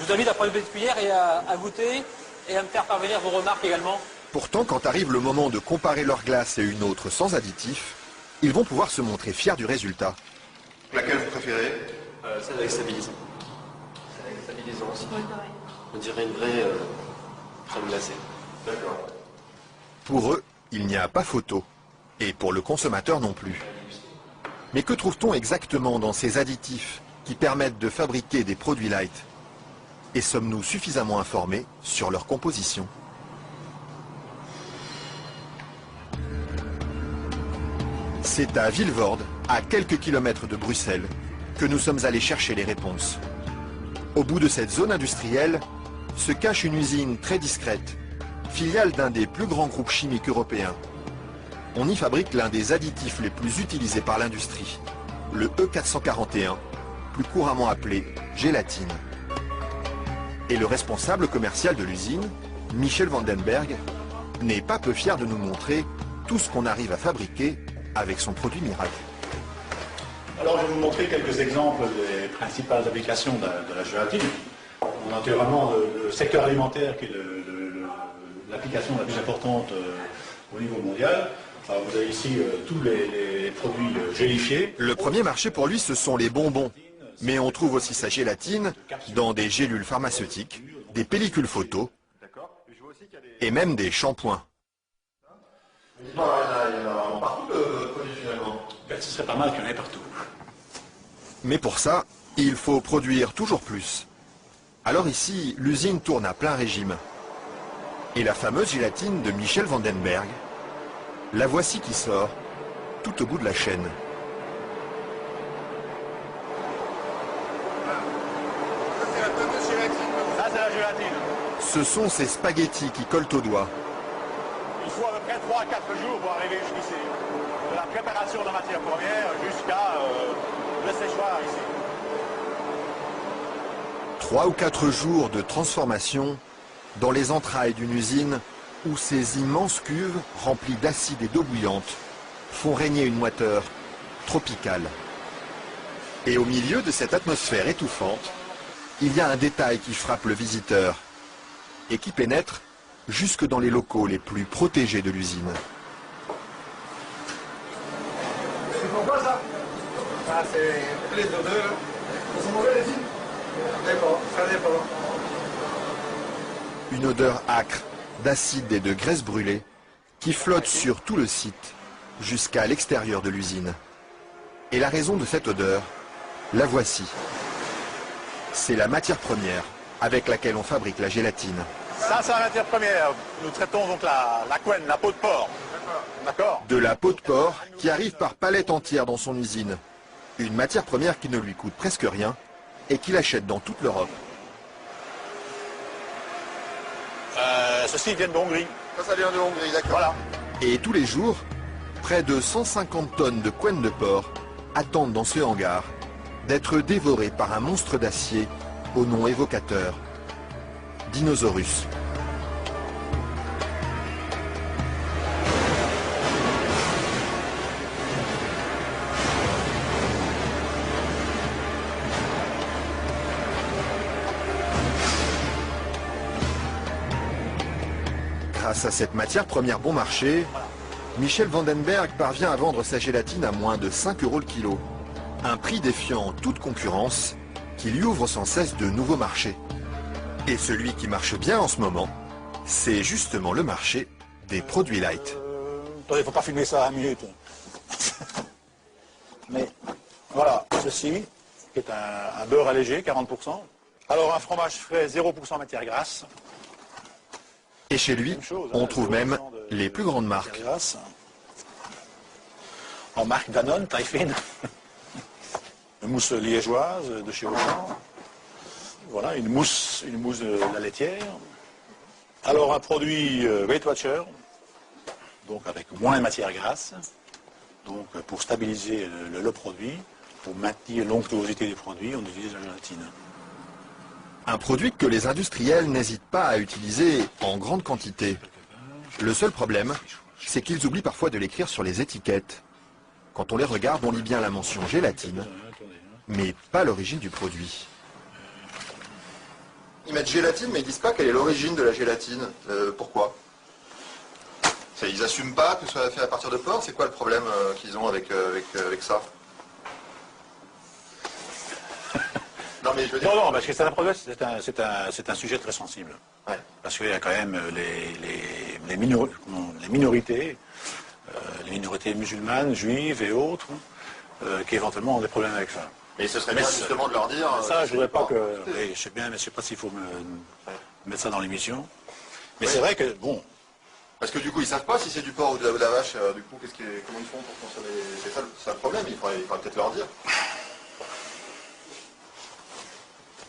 Je vous invite à prendre une petite cuillère et à goûter et à me faire parvenir vos remarques également. Pourtant, quand arrive le moment de comparer leur glace et une autre sans additifs, ils vont pouvoir se montrer fiers du résultat. Laquelle vous préférez? Celle avec stabilisant. Celle avec stabilisant aussi. Oui, pareil. On dirait une vraie crème glacée. D'accord. Pour eux, il n'y a pas photo. Et pour le consommateur non plus. Mais que trouve-t-on exactement dans ces additifs qui permettent de fabriquer des produits light? Et sommes-nous suffisamment informés sur leur composition? C'est à Vilvoorde, à quelques kilomètres de Bruxelles, que nous sommes allés chercher les réponses. Au bout de cette zone industrielle se cache une usine très discrète, filiale d'un des plus grands groupes chimiques européens. On y fabrique l'un des additifs les plus utilisés par l'industrie, le E441, plus couramment appelé gélatine. Et le responsable commercial de l'usine, Michel Vandenberg, n'est pas peu fier de nous montrer tout ce qu'on arrive à fabriquer avec son produit miracle. Alors je vais vous montrer quelques exemples des principales applications de la gélatine. Naturellement, le secteur alimentaire qui est l'application la plus importante au niveau mondial. Alors, vous avez ici tous les produits gélifiés. Le premier marché pour lui, ce sont les bonbons. Mais on trouve aussi sa gélatine dans des gélules pharmaceutiques, des pellicules photo et même des shampoings. Il y en a partout de produits finalement. Ce serait pas mal qu'il y en ait partout. Mais pour ça, il faut produire toujours plus. Alors ici, l'usine tourne à plein régime. Et la fameuse gélatine de Michel Vandenberg, la voici qui sort, tout au bout de la chaîne. Ça, c'est la gélatine. Ce sont ces spaghettis qui collent aux doigts. Il faut à peu près 3 à 4 jours pour arriver jusqu'ici. De la préparation de la matière première jusqu'à le séchoir ici. 3 ou 4 jours de transformation dans les entrailles d'une usine où ces immenses cuves remplies d'acide et d'eau bouillante font régner une moiteur tropicale. Et au milieu de cette atmosphère étouffante, il y a un détail qui frappe le visiteur et qui pénètre jusque dans les locaux les plus protégés de l'usine. C'est pourquoi ça? Ah, c'est les odeurs. Ils sont mauvais les films? Ça dépend. Une odeur âcre, d'acide et de graisse brûlée qui flotte sur tout le site jusqu'à l'extérieur de l'usine. Et la raison de cette odeur, la voici. C'est la matière première avec laquelle on fabrique la gélatine. Ça, c'est la matière première. Nous traitons donc la couenne, la peau de porc. D'accord. De la peau de porc qui arrive par palettes entières dans son usine. Une matière première qui ne lui coûte presque rien et qu'il achète dans toute l'Europe. Ceci vient de Hongrie. Ça vient de Hongrie, d'accord. Voilà. Et tous les jours, près de 150 tonnes de couenne de porc attendent dans ce hangar d'être dévorées par un monstre d'acier au nom évocateur, Dinosaurus. Grâce à cette matière première bon marché, Michel Vandenberg parvient à vendre sa gélatine à moins de 5 € le kilo. Un prix défiant toute concurrence qui lui ouvre sans cesse de nouveaux marchés. Et celui qui marche bien en ce moment, c'est justement le marché des produits light. Attendez, il ne faut pas filmer ça à 1 minute. Mais voilà, ceci est un beurre allégé, 40%. Alors un fromage frais, 0% matière grasse. Et chez lui, on trouve même les plus grandes marques. En marque Danone, taille fine. Une mousse liégeoise de chez Auchan. Voilà, une mousse de la laitière. Alors un produit Weight Watcher, donc avec moins de matière grasse, donc pour stabiliser le produit, pour maintenir l'onctuosité du produit, on utilise la gélatine. Un produit que les industriels n'hésitent pas à utiliser en grande quantité. Le seul problème, c'est qu'ils oublient parfois de l'écrire sur les étiquettes. Quand on les regarde, on lit bien la mention gélatine, mais pas l'origine du produit. Ils mettent gélatine, mais ils disent pas quelle est l'origine de la gélatine. Pourquoi? Ils n'assument pas que ce soit fait à partir de porc. C'est quoi le problème qu'ils ont avec ça? Non, mais je veux dire... Non, parce que c'est un problème, c'est un sujet très sensible. Ouais. Parce qu'il y a quand même les minorités, les minorités musulmanes, juives et autres, qui éventuellement ont des problèmes avec ça. Mais ce serait bien justement de leur dire... Ça, je voudrais pas que... Oui, je sais bien, mais je sais pas s'il faut mettre ça dans l'émission. Mais c'est vrai que, bon... Parce que du coup, ils savent pas si c'est du porc ou de la vache. Du coup, comment ils font pour consommer? C'est ça le problème, il faudrait peut-être leur dire.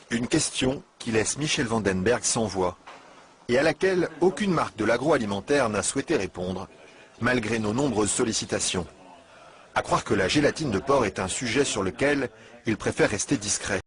Une question qui laisse Michel Vandenberg sans voix et à laquelle aucune marque de l'agroalimentaire n'a souhaité répondre, malgré nos nombreuses sollicitations. À croire que la gélatine de porc est un sujet sur lequel il préfère rester discret.